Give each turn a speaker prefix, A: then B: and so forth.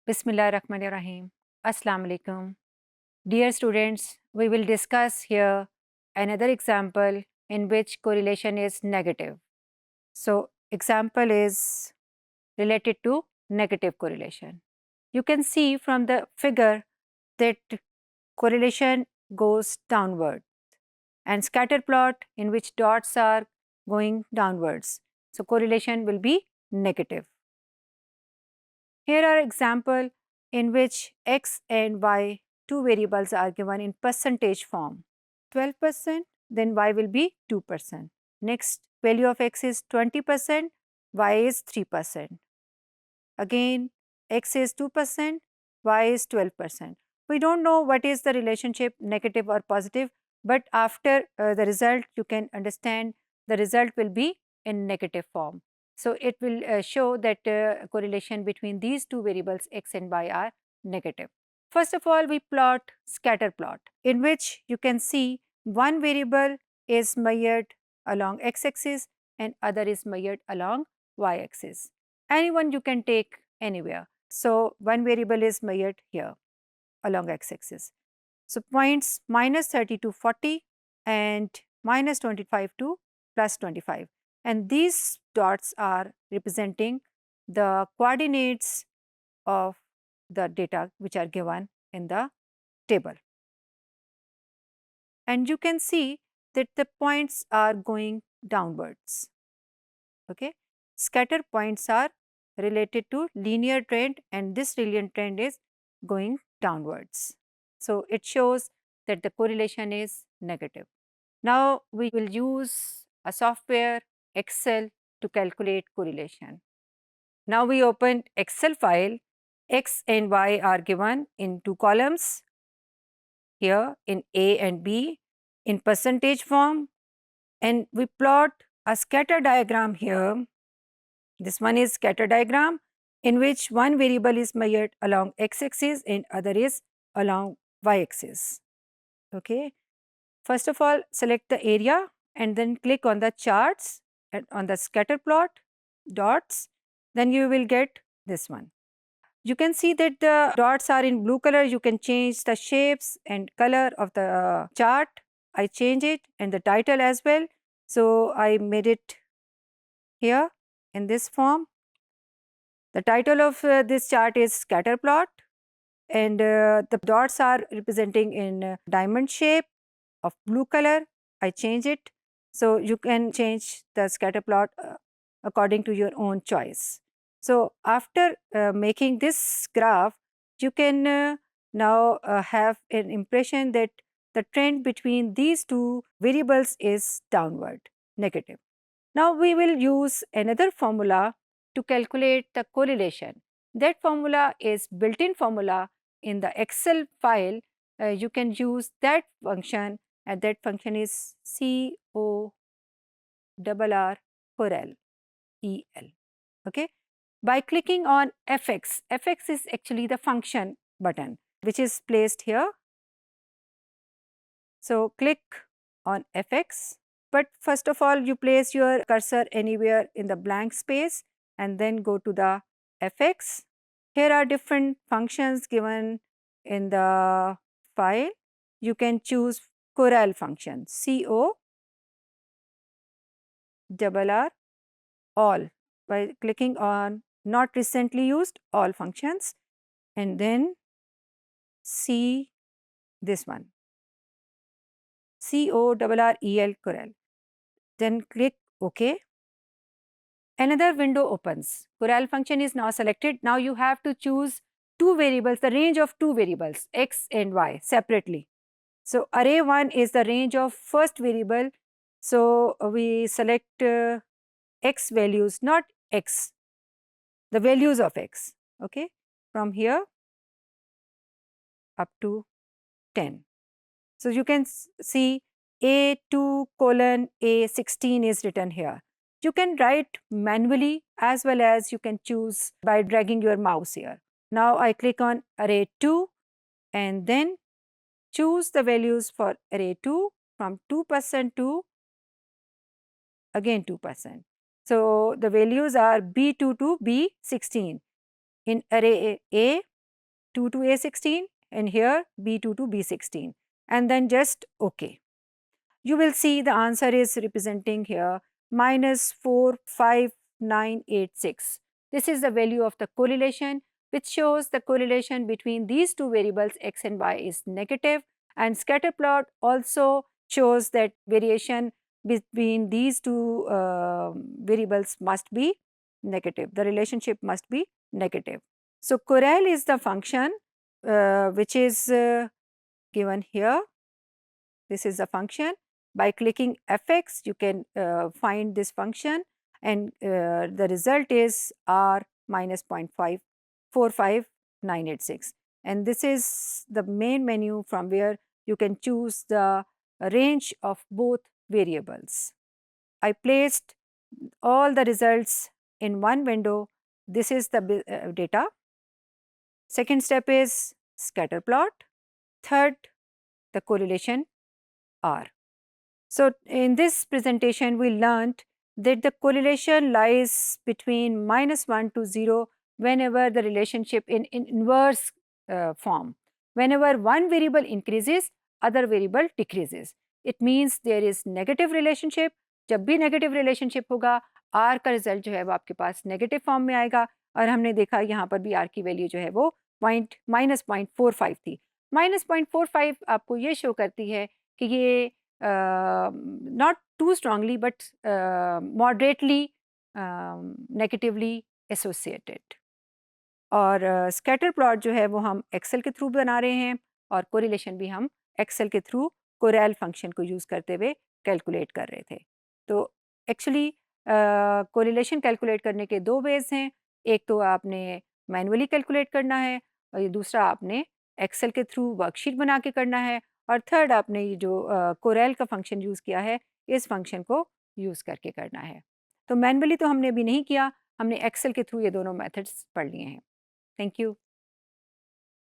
A: Bismillahirrahmanirrahim. Assalamu alaikum. Dear students, we will discuss here another example in which correlation is negative. So, example is related to negative correlation. You can see from the figure that correlation goes downward and scatter plot in which dots are going downwards. So, correlation will be negative. Here are example in which x and y, two variables are given in percentage form. 12%, then y will be 2%. Next, value of x is 20%, y is 3%. Again, x is 2%, y is 12%. We don't know what is the relationship, negative or positive, but after the result, you can understand the result will be in negative form. So, it will show that correlation between these two variables x and y are negative. First of all, we plot scatter plot in which you can see one variable is measured along x-axis and other is measured along y-axis. Anyone you can take anywhere. So, one variable is measured here along x-axis. So, points minus 30 to 40 and minus 25 to plus 25. And these dots are representing the coordinates of the data which are given in the table. And you can see that the points are going downwards. Okay. Scatter points are related to linear trend and this linear trend is going downwards. So, it shows that the correlation is negative. Now, we will use a software Excel to calculate correlation. Now, we open Excel file. X and Y are given in two columns here in A and B in percentage form, and we plot a scatter diagram here. This one is scatter diagram in which one variable is measured along x-axis and other is along y-axis. Okay. First of all, select the area and then click on the charts and on the scatter plot dots. Then you will get this one. You can see that the dots are in blue color. You can change the shapes and color of the chart. I change it and the title as well. So, I made it here in this form. The title of this chart is scatter plot and the dots are representing in diamond shape of blue color. I change it. So, you can change the scatter plot according to your own choice. So, after making this graph, you can now have an impression that the trend between these two variables is downward, negative. Now, we will use another formula to calculate the correlation. That formula is built-in formula in the Excel file. You can use that function and that function is CORREL. Okay. By clicking on fx, fx is actually the function button which is placed here. So, click on fx, but first of all you place your cursor anywhere in the blank space and then go to the fx. Here are different functions given in the file. You can choose Corel function, CORR all by clicking on not recently used all functions and then see this one, CORREL Corel. Then click OK. Another window opens. Corel function is now selected. Now you have to choose two variables, the range of two variables, x and y separately. So, array 1 is the range of first variable. So, we select x values, not x, the values of x, okay, from here up to 10. So, you can see A2 colon A16 is written here. You can write manually as well as you can choose by dragging your mouse here. Now, I click on array 2 and then choose the values for array 2 from 2% to again 2%. So, the values are B2 to B16. In array A, A2 to A16 and here B2 to B16 and then just OK. You will see the answer is representing here minus 45986. This is the value of the correlation which shows the correlation between these two variables x and y is negative, and scatter plot also shows that variation between these two variables must be negative. The relationship must be negative. So, Corel is the function which is given here. This is the function. By clicking fx, you can find this function, and the result is r minus 0.545986. And this is the main menu from where you can choose the range of both variables. I placed all the results in one window. This is the data. Second step is scatter plot. Third, the correlation R. So, in this presentation, we learned that the correlation lies between -1 to 0 whenever the relationship in inverse form. Whenever one variable increases, other variable decreases. It means there is negative relationship. जब भी negative relationship होगा, R का result जो है वो आपके पास negative form में आएगा, और हमने देखा यहाँ पर भी R की value जो है वो -0.45 थी. -0.45 आपको ये show करती है कि ये not too strongly but moderately negatively associated. और स्कैटर प्लॉट जो है वो हम एक्सेल के थ्रू बना रहे हैं, और कोरिलेशन भी हम एक्सेल के थ्रू कोरेल फंक्शन को यूज़ करते हुए कैलकुलेट कर रहे थे. तो एक्चुअली कोरिलेशन कैलकुलेट करने के दो वेज हैं. एक तो आपने मैनुअली कैलकुलेट करना है, और ये दूसरा आपने एक्सेल के थ्रू वर्कशीट बना के करना है, और थर्ड आपने ये जो कोरेल का फंक्शन यूज़ किया है, इस फंक्शन को यूज़ करके करना है. तो मैनुअली तो हमने अभी नहीं किया, हमने एक्सेल के थ्रू ये दोनों मेथड्स पढ़ लिए हैं. Thank you.